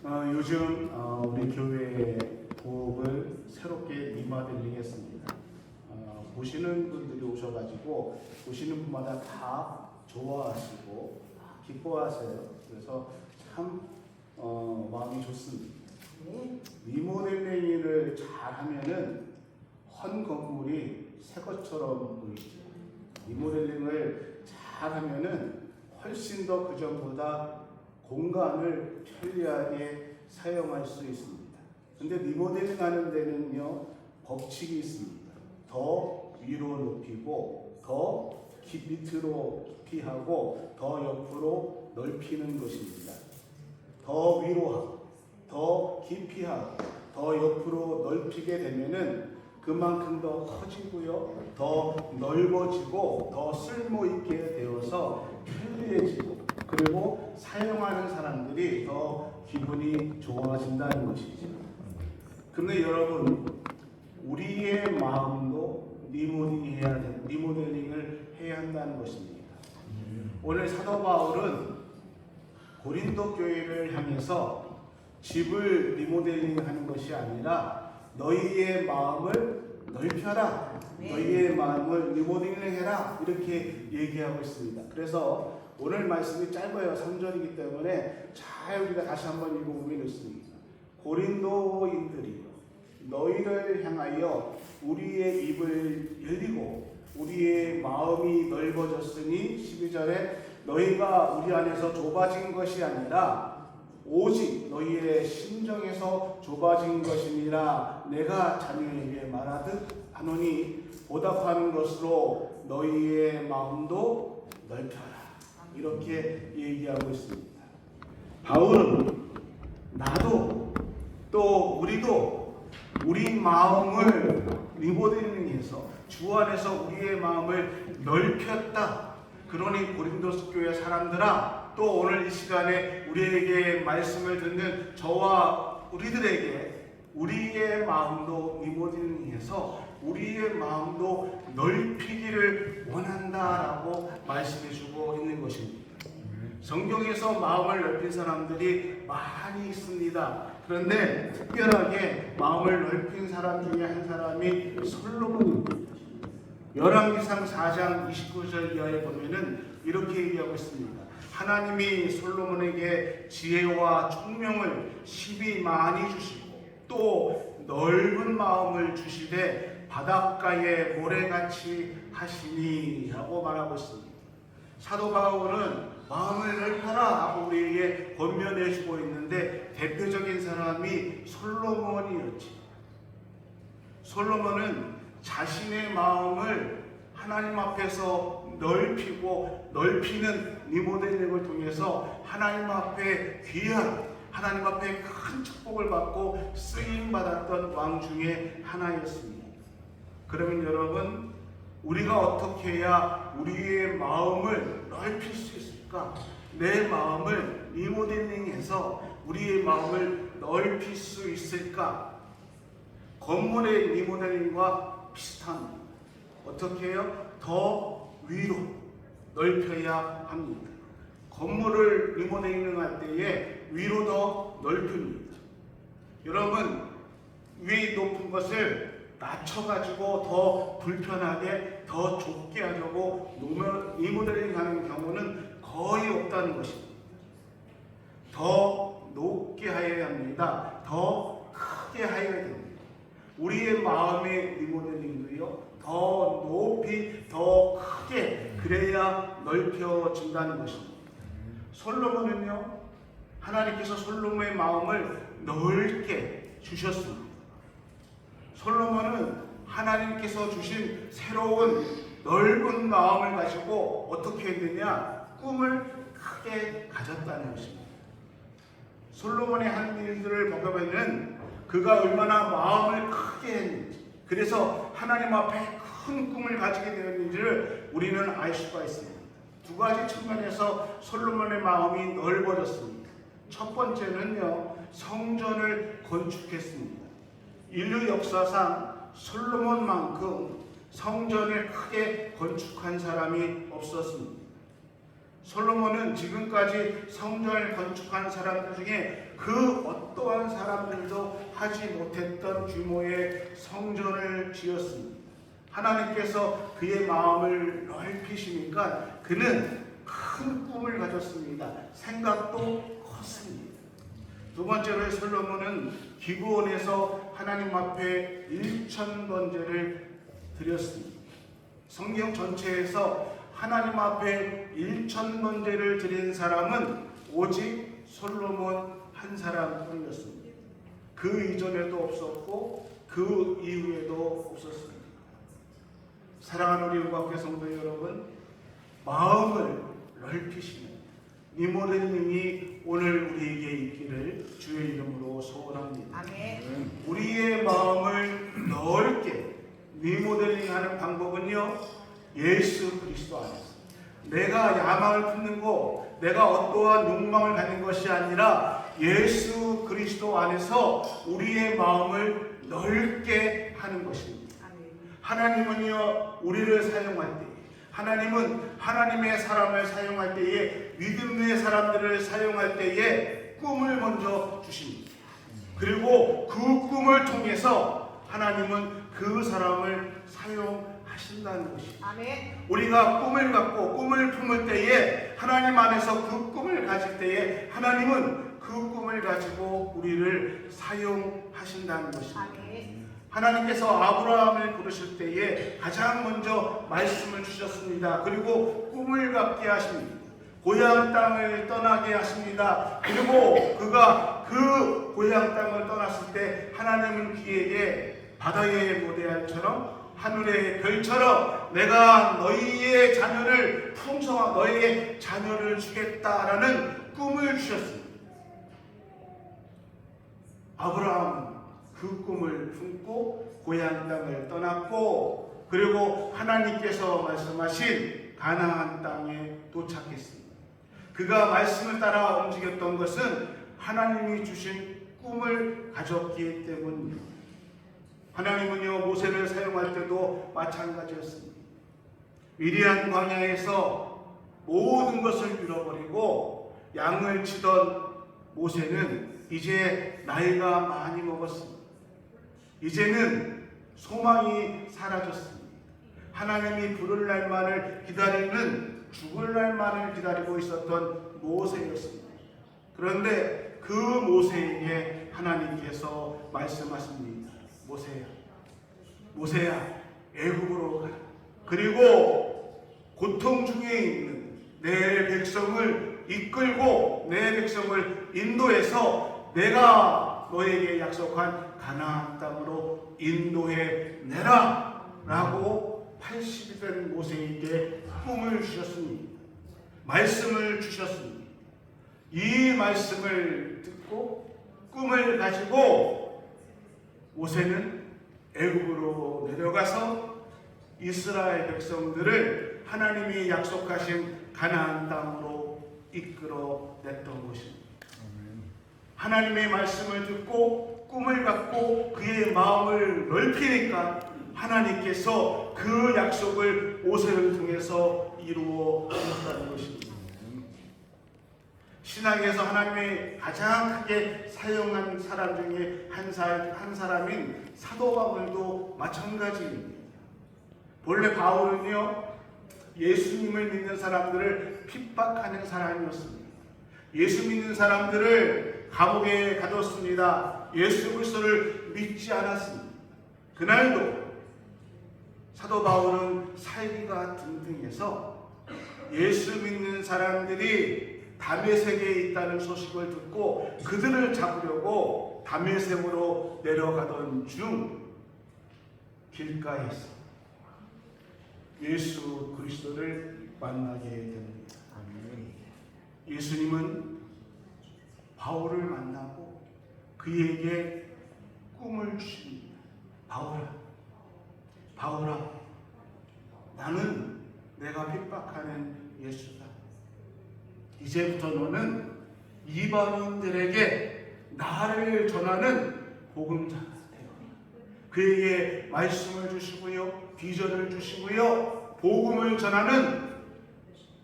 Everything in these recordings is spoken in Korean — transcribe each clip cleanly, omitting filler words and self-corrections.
요즘 우리 교회의 부업을 새롭게 리모델링했습니다. 보시는 분들이 오셔가지고 보시는 분마다 다 좋아하시고 기뻐하세요. 그래서 참 마음이 좋습니다. 리모델링을 잘하면은 헌 건물이 새 것처럼 보이죠. 리모델링을 잘하면은 훨씬 더 그전보다 공간을 편리하게 사용할 수 있습니다. 근데 리모델링 하는 데는요, 법칙이 있습니다. 더 위로 높이고, 더 밑으로 깊이 하고, 더 옆으로 넓히는 것입니다. 더 위로 하고, 더 깊이 하고, 더 옆으로 넓히게 되면은 그만큼 더 커지고요, 더 넓어지고, 더 쓸모있게 되어서 편리해지고, 그리고 사용하는 사람들이 더 기분이 좋아진다는 것이죠. 그런데 여러분, 우리의 마음도 리모델링을 해야 한다는 것입니다. 오늘 사도 바울은 고린도 교회를 향해서 집을 리모델링하는 것이 아니라 너희의 마음을 넓혀라, 너희의 마음을 리모델링해라, 이렇게 얘기하고 있습니다. 그래서 오늘 말씀이 짧아요. 3절이기 때문에 잘 우리가 다시 한번 읽어보면 좋습니다. 고린도인들이 너희를 향하여 우리의 입을 열리고 우리의 마음이 넓어졌으니 12절에 너희가 우리 안에서 좁아진 것이 아니라 오직 너희의 심정에서 좁아진 것이니라 내가 자녀에게 말하듯 하노니 보답하는 것으로 너희의 마음도 넓혀라, 이렇게 얘기하고 있습니다. 바울은 나도 또 우리도 우리 마음을 리모델링해서 주 안에서 우리의 마음을 넓혔다. 그러니 고린도 교회 사람들아, 또 오늘 이 시간에 우리에게 말씀을 듣는 저와 우리들에게 우리의 마음도 리모델링해서 우리의 마음도 넓히기를 원한다라고 말씀해주고 있는 것입니다. 성경에서 마음을 넓힌 사람들이 많이 있습니다. 그런데 특별하게 마음을 넓힌 사람 중에 한 사람이 솔로몬입니다. 열왕기상 4장 29절 이하에 보면은 이렇게 얘기하고 있습니다. 하나님이 솔로몬에게 지혜와 총명을 심히 많이 주시고 또 넓은 마음을 주시되 바닷가의 모래같이 하시니 라고 말하고 있습니다. 사도 바울은 마음을 넓혀라 하고 우리에게 권면해 주고 있는데 대표적인 사람이 솔로몬이었지. 솔로몬은 자신의 마음을 하나님 앞에서 넓히고 넓히는 리모델링을 통해서 하나님 앞에 귀한, 하나님 앞에 큰 축복을 받고 쓰임 받았던 왕 중에 하나였습니다. 그러면 여러분, 우리가 어떻게 해야 우리의 마음을 넓힐 수 있을까? 내 마음을 리모델링해서 우리의 마음을 넓힐 수 있을까? 건물의 리모델링과 비슷합니다. 어떻게 해요? 더 위로 넓혀야 합니다. 건물을 리모델링할 때에 위로 더 넓힙니다. 여러분, 위에 높은 것을 낮춰가지고 더 불편하게, 더 좁게 하려고 리모델링 하는 경우는 거의 없다는 것입니다. 더 높게 하여야 합니다. 더 크게 하여야 됩니다. 우리의 마음의 리모델링도요, 더 높이, 더 크게, 그래야 넓혀진다는 것입니다. 솔로몬은요, 하나님께서 솔로몬의 마음을 넓게 주셨습니다. 솔로몬은 하나님께서 주신 새로운 넓은 마음을 가지고 어떻게 했느냐? 꿈을 크게 가졌다는 것입니다. 솔로몬의 한 일들을 보면은 그가 얼마나 마음을 크게 했는지, 그래서 하나님 앞에 큰 꿈을 가지게 되었는지를 우리는 알 수가 있습니다. 두 가지 측면에서 솔로몬의 마음이 넓어졌습니다. 첫 번째는요, 성전을 건축했습니다. 인류 역사상 솔로몬만큼 성전을 크게 건축한 사람이 없었습니다. 솔로몬은 지금까지 성전을 건축한 사람들 중에 그 어떠한 사람들도 하지 못했던 규모의 성전을 지었습니다. 하나님께서 그의 마음을 넓히시니까 그는 큰 꿈을 가졌습니다. 생각도 컸습니다. 두 번째로 솔로몬은 기브온에서 하나님 앞에 1000번제를 드렸습니다. 성경 전체에서 하나님 앞에 1000번제를 드린 사람은 오직 솔로몬 한 사람뿐이었습니다. 그 이전에도 없었고 그 이후에도 없었습니다. 사랑하는 우리 은광교 성도 여러분, 마음을 넓히시는 리모델링이 오늘 우리에게 있기를 주의 이름으로 소원합니다. 아멘. 우리의 마음을 넓게 리모델링하는 방법은요, 예수 그리스도 안에서. 내가 야망을 품는 거, 내가 어떠한 욕망을 가진 것이 아니라 예수 그리스도 안에서 우리의 마음을 넓게 하는 것입니다. 하나님은요, 우리를 사용할 때, 하나님은 하나님의 사람을 사용할 때에, 믿음의 사람들을 사용할 때에 꿈을 먼저 주십니다. 그리고 그 꿈을 통해서 하나님은 그 사람을 사용하신다는 것입니다. 아멘. 우리가 꿈을 갖고 꿈을 품을 때에, 하나님 안에서 그 꿈을 가질 때에 하나님은 그 꿈을 가지고 우리를 사용하신다는 것입니다. 아멘. 하나님께서 아브라함을 부르실 때에 가장 먼저 말씀을 주셨습니다. 그리고 꿈을 갖게 하십니다. 고향 땅을 떠나게 하십니다. 그리고 그가 그 고향 땅을 떠났을 때 하나님은 그에게 바다의 모래알처럼 하늘의 별처럼 내가 너희의 자녀를 풍성한 너희의 자녀를 주겠다라는 꿈을 주셨습니다. 아브라함은 그 꿈을 품고 고향 땅을 떠났고, 그리고 하나님께서 말씀하신 가나안 땅에 도착했습니다. 그가 말씀을 따라 움직였던 것은 하나님이 주신 꿈을 가졌기 때문입니다. 하나님은요, 모세를 사용할 때도 마찬가지였습니다. 미디안 광야에서 모든 것을 잃어버리고 양을 치던 모세는 이제 나이가 많이 먹었습니다. 이제는 소망이 사라졌습니다. 하나님이 부를 날만을 기다리는, 죽을 날만을 기다리고 있었던 모세였습니다. 그런데 그 모세에게 하나님께서 말씀하십니다. 모세야, 모세야, 애굽으로 가라. 그리고 고통 중에 있는 내 백성을 이끌고 내 백성을 인도해서 내가 너에게 약속한 가나안 땅으로 인도해 내라 라고 80이 된 모세에게 꿈을 주셨습니다. 말씀을 주셨습니다. 이 말씀을 듣고 꿈을 가지고 모세는 애굽으로 내려가서 이스라엘 백성들을 하나님이 약속하신 가나안 땅으로 이끌어 냈던 것입니다. 하나님의 말씀을 듣고 꿈을 갖고 그의 마음을 넓히니까 하나님께서 그 약속을 모세를 통해서 이루어 주셨다는 것입니다. 신앙에서 하나님의 가장 크게 사용한 사람 중에 한 사람인 사도 바울도 마찬가지입니다. 본래 바울은요, 예수님을 믿는 사람들을 핍박하는 사람이었습니다. 예수 믿는 사람들을 감옥에 가뒀습니다. 예수 그리스도를 믿지 않았습니다. 그날도 사도 바울은 살기가 등등해서 예수 믿는 사람들이 다메섹에 있다는 소식을 듣고 그들을 잡으려고 다메섹으로 내려가던 중 길가에서 예수 그리스도를 만나게 됩니다. 예수님은 바울을 만나고 그에게 꿈을 주십니다. 바울아, 바울아, 나는 내가 핍박하는 예수다. 이제부터 너는 이방인들에게 나를 전하는 복음자가 되어라. 그에게 말씀을 주시고요, 비전을 주시고요, 복음을 전하는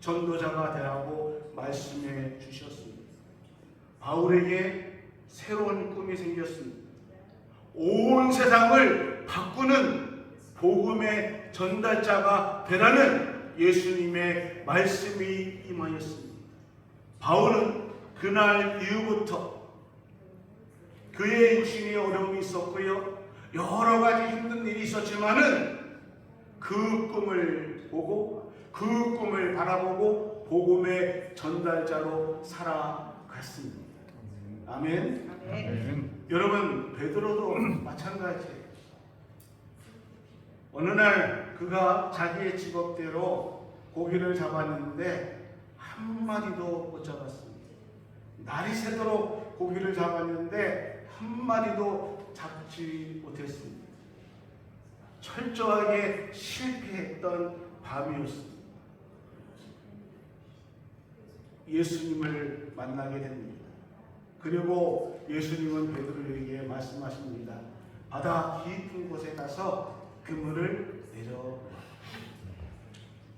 전도자가 되라고 말씀해 주셨습니다. 바울에게 새로운 꿈이 생겼습니다. 온 세상을 바꾸는 복음의 전달자가 되라는 예수님의 말씀이 임하였습니다. 바울은 그날 이후부터 그의 육신에 어려움이 있었고요, 여러 가지 힘든 일이 있었지만은 그 꿈을 보고 그 꿈을 바라보고 복음의 전달자로 살아갔습니다. 아멘. 아멘. 여러분, 베드로도 마찬가지예요. 어느 날 그가 자기의 직업대로 고기를 잡았는데 한 마리도 못 잡았습니다. 날이 새도록 고기를 잡았는데 한 마리도 잡지 못했습니다. 철저하게 실패했던 밤이었습니다. 예수님을 만나게 됩니다. 그리고 예수님은 베드로에게 말씀하십니다. 바다 깊은 곳에 가서 그물을 내려.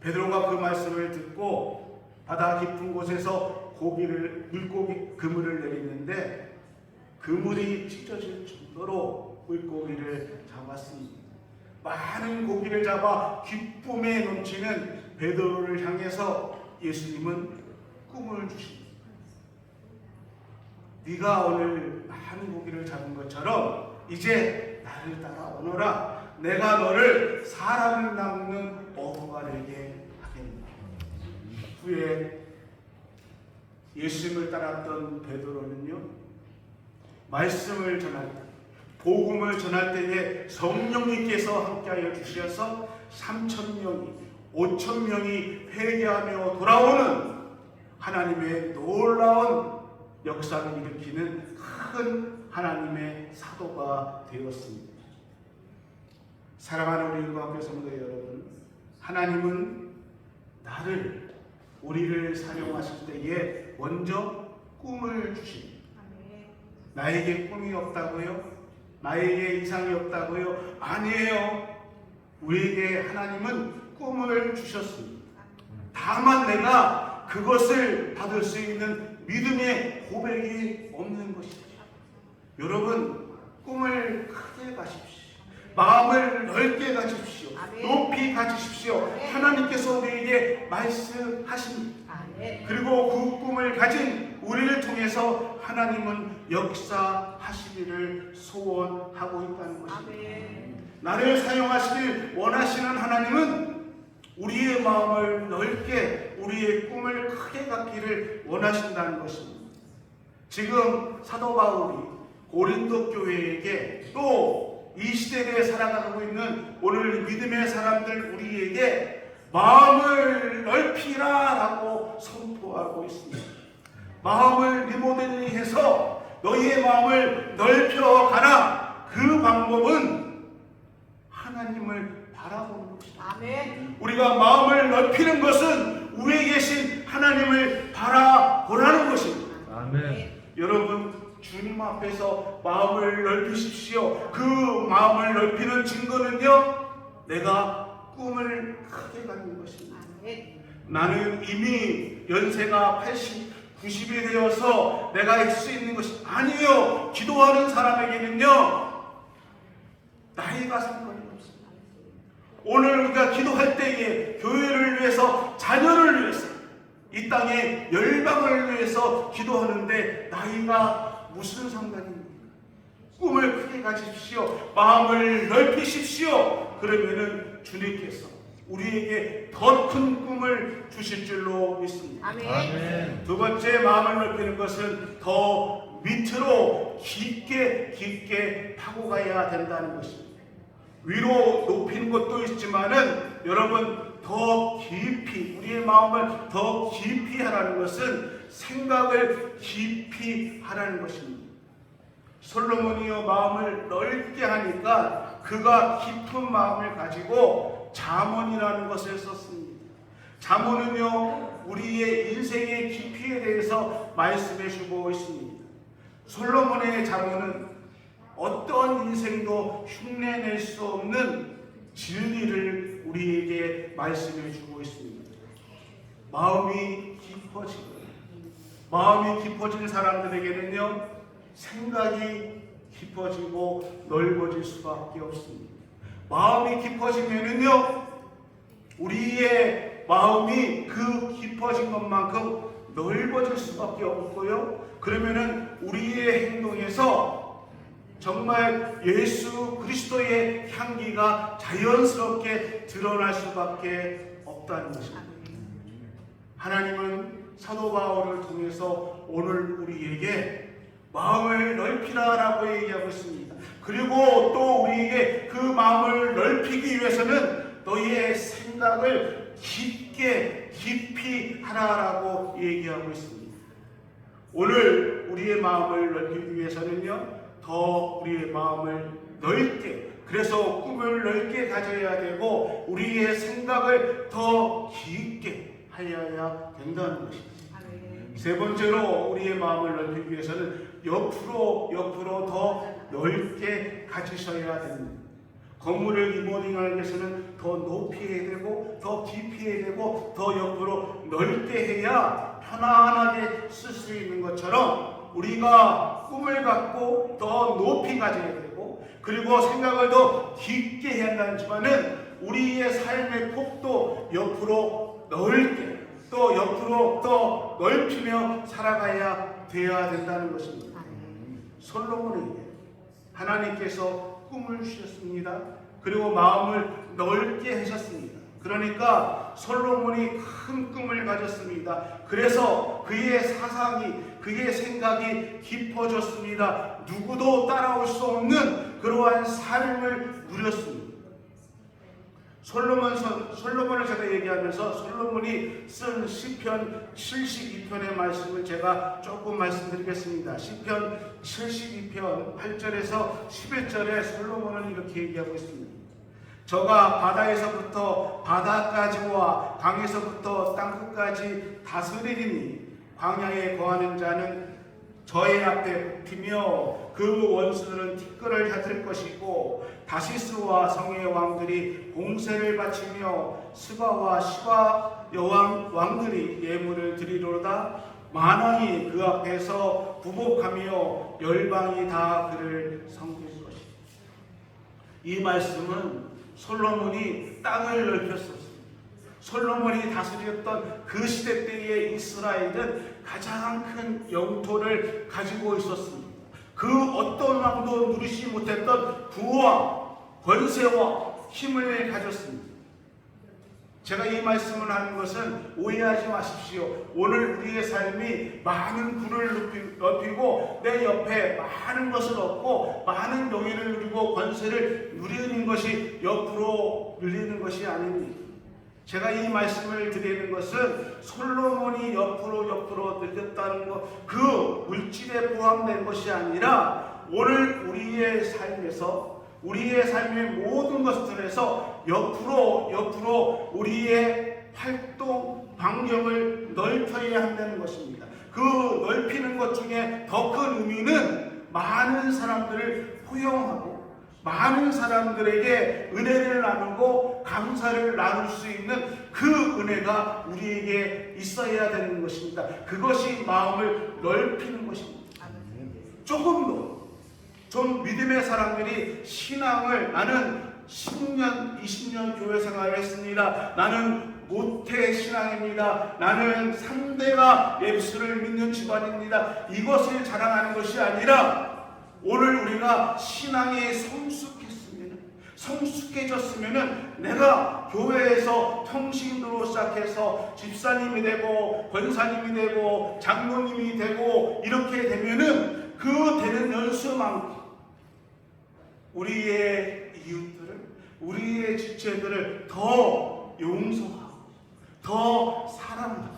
베드로가 그 말씀을 듣고 바다 깊은 곳에서 그물을 내리는데 그물이 찢어질 정도로 물고기를 잡았습니다. 많은 고기를 잡아 기쁨에 넘치는 베드로를 향해서 예수님은 꿈을 주십니다. 네가 오늘 많은 고기를 잡은 것처럼 이제 나를 따라오너라. 내가 너를 사람을 낚는 어부가 되게 하겠노라. 후에 예수님을 따랐던 베드로는요, 말씀을 전할 때, 복음을 전할 때에 성령님께서 함께하여 주셔서 3,000명이 5,000명이 회개하며 돌아오는 하나님의 놀라운 역사를 일으키는 큰 하나님의 사도가 되었습니다. 사랑하는 우리 은광교 성도 여러분, 하나님은 우리를 사용하실 때에 먼저 꿈을 주십니다. 나에게 꿈이 없다고요? 나에게 이상이 없다고요? 아니에요. 우리에게 하나님은 꿈을 주셨습니다. 다만 내가 그것을 받을 수 있는 믿음의 고백이 없는 것이죠. 여러분, 꿈을 크게 가십시오. 마음을 넓게 가십시오. 높이 가지십시오. 하나님께서 우리에게 말씀하십니다. 그리고 그 꿈을 가진 우리를 통해서 하나님은 역사하시기를 소원하고 있다는 것입니다. 나를 사용하시길 원하시는 하나님은 우리의 마음을 넓게, 우리의 꿈을 크게 갖기를 원하신다는 것입니다. 지금 사도 바울이 고린도 교회에게 또 이 시대에 살아가고 있는 오늘 믿음의 사람들 우리에게 마음을 넓히라 라고 선포하고 있습니다. 마음을 리모델링해서 너희의 마음을 넓혀가라. 그 방법은 하나님을 바라보는 것입니다. 아멘. 우리가 마음을 넓히는 것은 위에 계신 하나님을 바라보라는 것입니다. 아멘. 여러분, 주님 앞에서 마음을 넓히십시오. 그 마음을 넓히는 증거는요, 내가 꿈을 크게 갖는 것입니다. 나는 이미 연세가 80, 90이 되어서 내가 할 수 있는 것이 아니에요. 기도하는 사람에게는요, 나이가 상관이 없습니다. 오늘 우리가 기도할 때에 교회를 위해서, 자녀를 위해서, 이 땅의 열방을 위해서 기도하는데 나이가 무슨 상관입니까? 꿈을 크게 가지십시오. 마음을 넓히십시오. 그러면은 주님께서 우리에게 더 큰 꿈을 주실 줄로 믿습니다. 아멘. 두 번째, 마음을 넓히는 것은 더 밑으로 깊게 파고 가야 된다는 것입니다. 위로 높이는 것도 있지만은 여러분, 더 깊이, 우리의 마음을 더 깊이 하라는 것은 생각을 깊이 하라는 것입니다. 솔로몬이요, 마음을 넓게 하니까 그가 깊은 마음을 가지고 잠언이라는 것을 썼습니다. 잠언은요, 우리의 인생의 깊이에 대해서 말씀해 주고 있습니다. 솔로몬의 잠언은 어떤 인생도 흉내낼 수 없는 진리를 우리에게 말씀해 주고 있습니다. 마음이 깊어지고, 마음이 깊어진 사람들에게는요, 생각이 깊어지고 넓어질 수밖에 없습니다. 마음이 깊어지면은요, 우리의 마음이 그 깊어진 것만큼 넓어질 수밖에 없고요. 그러면은 우리의 행동에서 정말 예수 그리스도의 향기가 자연스럽게 드러날 수밖에 없다는 것입니다. 하나님은 사도 바울을 통해서 오늘 우리에게 마음을 넓히라라고 얘기하고 있습니다. 그리고 또 우리에게 그 마음을 넓히기 위해서는 너희의 생각을 깊이 하라라고 얘기하고 있습니다. 오늘 우리의 마음을 넓히기 위해서는요, 더 우리의 마음을 넓게, 그래서 꿈을 넓게 가져야 되고 우리의 생각을 더 깊게 하여야 된다는 것입니다. 세 번째로 우리의 마음을 넓히기 위해서는 옆으로 더 넓게 가지셔야 됩니다. 건물을 리모델링하기 위해서는 더 높이 해야 되고 더 깊이 해야 되고 더 옆으로 넓게 해야 편안하게 쓸 수 있는 것처럼 우리가 꿈을 갖고 더 높이 가져야 되고 그리고 생각을 더 깊게 해야 한다지만은 우리의 삶의 폭도 옆으로 넓게 또 옆으로 더 넓히며 살아가야 되어야 된다는 것입니다. 솔로몬에게 하나님께서 꿈을 주셨습니다. 그리고 마음을 넓게 하셨습니다. 그러니까 솔로몬이 큰 꿈을 가졌습니다. 그래서 그의 사상이, 그의 생각이 깊어졌습니다. 누구도 따라올 수 없는 그러한 삶을 누렸습니다. 솔로몬을 제가 얘기하면서 솔로몬이 쓴 시편 72편의 말씀을 제가 조금 말씀드리겠습니다. 시편 72편 8절에서 11절에 솔로몬은 이렇게 얘기하고 있습니다. 저가 바다에서부터 바다까지와 강에서부터 땅끝까지 다스리리니 광야에 거하는 자는 저의 앞에 붙으며 그 원수들은 티끌을 핥을 것이고 다시스와 성의 왕들이 공세를 바치며 스바와 시바 여왕 왕들이 예물을 드리로다. 만왕이 그 앞에서 부복하며 열방이 다 그를 섬길 것이다. 이 말씀은 솔로몬이 땅을 넓혔었습니다. 솔로몬이 다스렸던 그 시대 때의 이스라엘은 가장 큰 영토를 가지고 있었습니다. 그 어떤 왕도 누리지 못했던 부와 권세와 힘을 가졌습니다. 제가 이 말씀을 하는 것은 오해하지 마십시오. 오늘 우리의 삶이 많은 부를 넓히고 내 옆에 많은 것을 얻고 많은 명예를 누리고 권세를 누리는 것이 옆으로 늘리는 것이 아닙니다. 제가 이 말씀을 드리는 것은 솔로몬이 옆으로 늘렸다는 것, 그 물질에 포함된 것이 아니라 오늘 우리의 삶에서 우리의 삶의 모든 것들에서 옆으로 우리의 활동 반경을 넓혀야 한다는 것입니다. 그 넓히는 것 중에 더 큰 의미는 많은 사람들을 포용하고 많은 사람들에게 은혜를 나누고 감사를 나눌 수 있는 그 은혜가 우리에게 있어야 되는 것입니다. 그것이 마음을 넓히는 것입니다. 조금 더 좀 믿음의 사람들이 신앙을 나는 10년, 20년 교회 생활을 했습니다. 나는 모태 신앙입니다. 나는 3대가 예수를 믿는 집안입니다. 이것을 자랑하는 것이 아니라 오늘 우리가 신앙에 성숙해졌으면 내가 교회에서 평신도로 시작해서 집사님이 되고 권사님이 되고 장로님이 되고 이렇게 되면은 그 되는 연수만큼 우리의 이웃들을, 우리의 지체들을 더 용서하고 더 사랑하고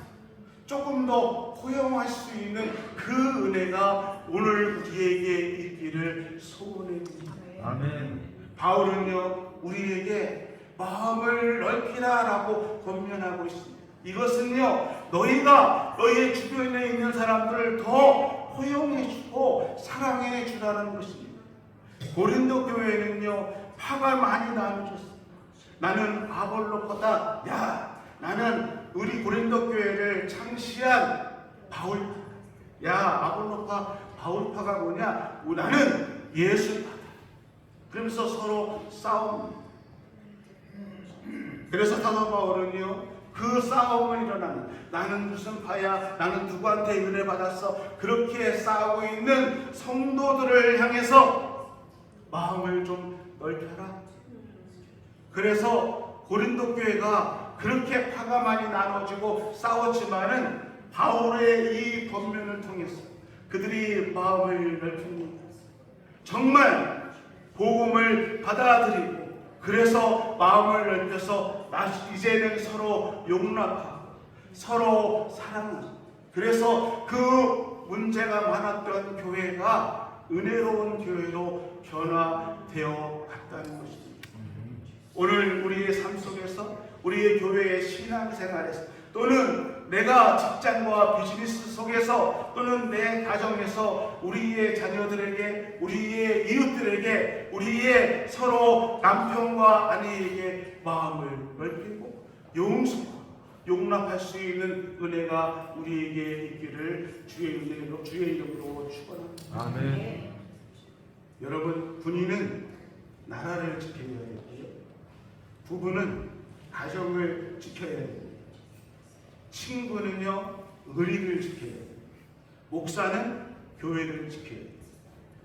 조금 더 포용할 수 있는 그 은혜가 오늘 우리에게 있기를 소원합니다. 아멘. 바울은요 우리에게 마음을 넓히라라고 권면하고 있습니다. 이것은요 너희가 너희의 주변에 있는 사람들을 더 포용해주고 사랑해주라는 것입니다. 고린도 교회는요 파가 많이 나누셨습니다. 나는 아볼로 거다. 야 나는 우리 고린도 교회를 창시한 바울, 야 아볼로파 바울파가 뭐냐? 나는 예수파다. 그러면서 서로 싸웁니다. 그래서 사도 바울은요, 그 싸움을 일어나는, 나는 무슨 파야, 나는 누구한테 은혜 받았어, 그렇게 싸우고 있는 성도들을 향해서 마음을 좀 넓혀라. 그래서 고린도 교회가 그렇게 파가 많이 나눠지고 싸웠지만은 바울의 이 권면을 통해서 그들이 마음을 넓힙니다. 정말 복음을 받아들이고, 그래서 마음을 넓혀서 이제는 서로 용납하고 서로 사랑하고, 그래서 그 문제가 많았던 교회가 은혜로운 교회로 변화되어 갔다는 것입니다. 오늘 우리의 삶 속에서, 우리의 교회의 신앙생활에서, 또는 내가 직장과 비즈니스 속에서, 또는 내 가정에서 우리의 자녀들에게, 우리의 이웃들에게, 우리의 서로 남편과 아내에게 마음을 넓히고 용서하고 용납할 수 있는 은혜가 우리에게 있기를 주의 이름으로 축원합니다. 아멘. 여러분, 군인은 나라를 지켜야 되고요, 부부는 가정을 지켜야 됩니다. 친구는요, 의리를 지켜야 됩니다. 목사는 교회를 지켜야 됩니다.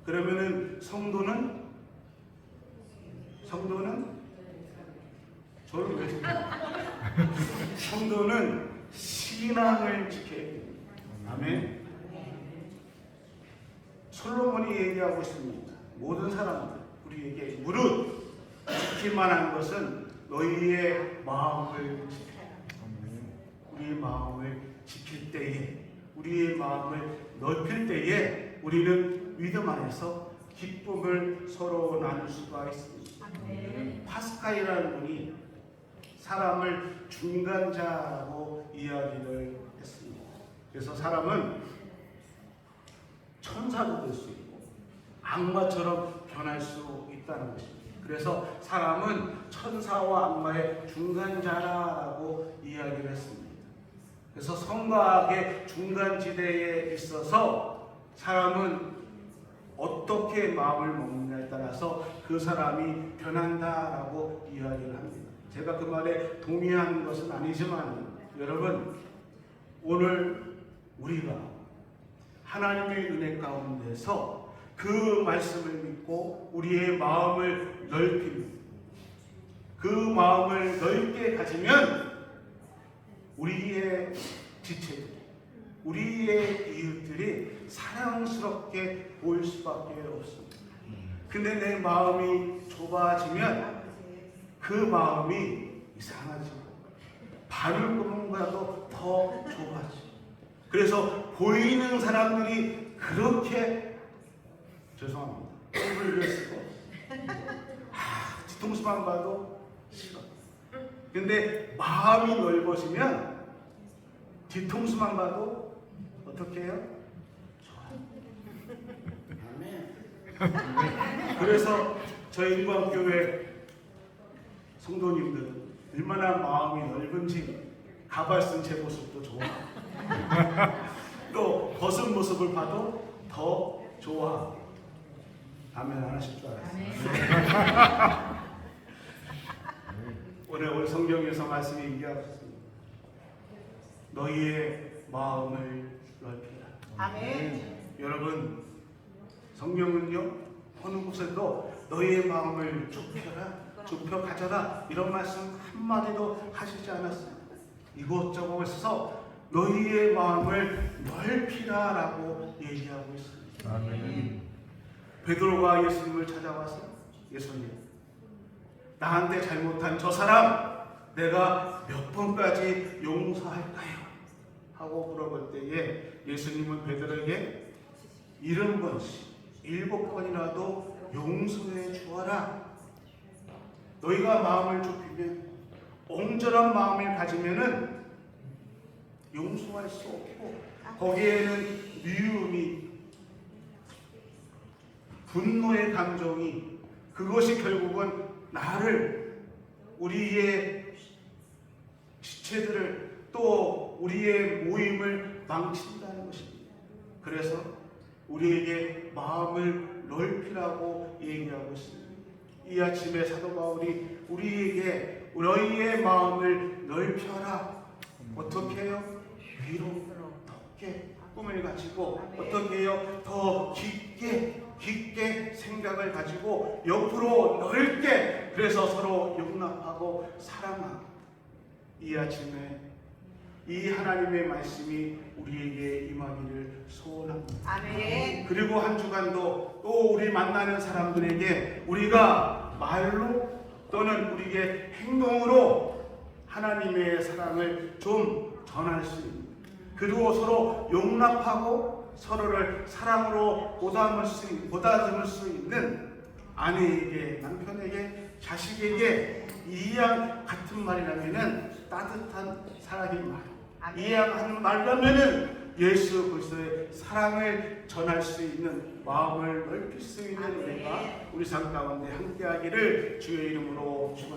그러면은 성도는 저를 왜 지켜요? 성도는 신앙을 지켜야 됩니다. 아멘. 솔로몬이 얘기하고 있습니다. 모든 사람들, 우리에게 무릇 지킬만한 것은 너희의 마음을 지켜라. 우리의 마음을 지킬 때에, 우리의 마음을 넓힐 때에 우리는 믿음 안에서 기쁨을 서로 나눌 수가 있습니다. 파스칼이라는 분이 사람을 중간자라고 이야기를 했습니다. 그래서 사람은 천사도 될 수 있고 악마처럼 변할 수 있다는 것입니다. 그래서 사람은 천사와 악마의 중간자라고 이야기를 했습니다. 그래서 성과 악의 중간지대에 있어서 사람은 어떻게 마음을 먹느냐에 따라서 그 사람이 변한다라고 이야기를 합니다. 제가 그 말에 동의하는 것은 아니지만, 여러분, 오늘 우리가 하나님의 은혜 가운데서 그 말씀을 믿고 우리의 마음을 넓힙니다. 그 마음을 넓게 가지면 우리의 지체들, 우리의 이웃들이 사랑스럽게 보일 수밖에 없습니다. 근데 내 마음이 좁아지면 그 마음이 이상하지고 바늘구멍보다도 더 좁아지고, 그래서 보이는 사람들이 그렇게, 죄송합니다, 꼴을 쓰고 뒤통수만 봐도 싫어. 근데 마음이 넓어지면 뒤통수만 봐도 어떻게 해요? 좋아요. 아멘. 그래서 저희 인광교회 성도님들은 얼마나 마음이 넓은지 가발 쓴 제 모습도 좋아. 또 벗은 모습을 봐도 더 좋아. 아멘 안 하실 줄 알았어요. 오늘 성경에서 말씀이 얘기하셨습니다. 너희의 마음을 넓히라. 아멘. 여러분, 성경은요, 어느 곳에도 너희의 마음을 좁혀 가져라, 이런 말씀 한마디도 하시지 않았어요. 이곳저곳에서 너희의 마음을 넓히라라고 얘기하고 있습니다. 아멘. 베드로가 예수님을 찾아와서, 예수님, 나한테 잘못한 저 사람 내가 몇 번까지 용서할까요? 하고 물어볼 때에 예수님은 베드로에게 70번씩 7번이라도 용서해 주어라. 너희가 마음을 좁히면, 옹졸한 마음을 가지면은 용서할 수 없고, 거기에는 미움이, 분노의 감정이, 그것이 결국은 나를, 우리의 지체들을 또 우리의 모임을 망친다는 것입니다. 그래서 우리에게 마음을 넓히라고 얘기하고 있습니다. 이 아침에 사도 바울이 우리에게 너희의 마음을 넓혀라. 어떻게 해요? 위로 높게 꿈을 가지고 어떻게 해요? 더 깊게 생각을 가지고 옆으로 넓게, 그래서 서로 용납하고 사랑하고, 이 아침에 이 하나님의 말씀이 우리에게 임하기를 소원합니다. 아멘. 그리고 한 주간도 또 우리 만나는 사람들에게 우리가 말로 또는 우리의 행동으로 하나님의 사랑을 좀 전할 수 있는, 그리고 서로 용납하고 서로를 사랑으로 보다듬을 수 있는, 아내에게, 남편에게, 자식에게 이양 같은 말이라면은 따뜻한 사랑의 말, 이양 말이라면은 예수 그리스도의 사랑을 전할 수 있는, 마음을 넓힐 수 있는 은혜가 우리 삶 가운데 함께하기를 주의 이름으로 축원합니다.